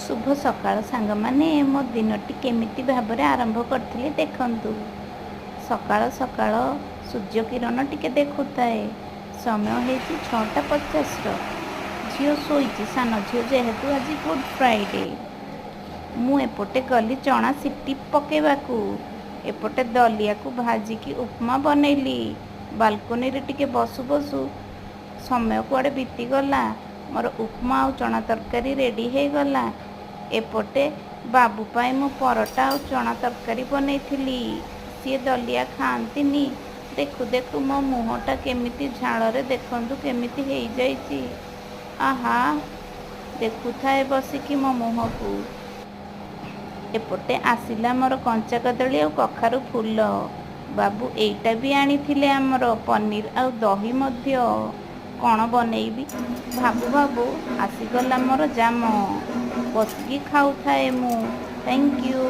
शुभ सकाळ सांग माने मो दिनटी केमिति भाବରେ आरंभ करथिली देखंतु। सकाळ सकाळ सूर्य किरण टिके देखुताए। समय हेछि 6:50 झियो शोइछि सान झियो जेहेतु आज गुड फ्राइडे। मु एपटे गली चना सिटी पकेबाकू एपटे दलिया को भाजिकी उपमा बनैली। बालकोनी रे टिके बसु बसु समय कुआड़े बीती गला। मोर उपमा और चना तरकारी रेडी हो गला। एपटे बाबू पाई मु परोटा और चना तरकारी बनैथिली। सी दलिया खाआंतीनी। देखु देखु मो मुहटा केमिति झाड़े देखंतु केमिति हो जाइछि। आहा देखु थाए बसिकी मो मुह को। एपटे आसिला मोर कंचा कदली और कखारु फूल। बाबू एइटा भी आनिथिले आमर पनीर और दही मध्य। कौन बनैबी भाबू भाबू आसीगला मोर जाम। बसिकी खाऊ थाए मु। Thank you.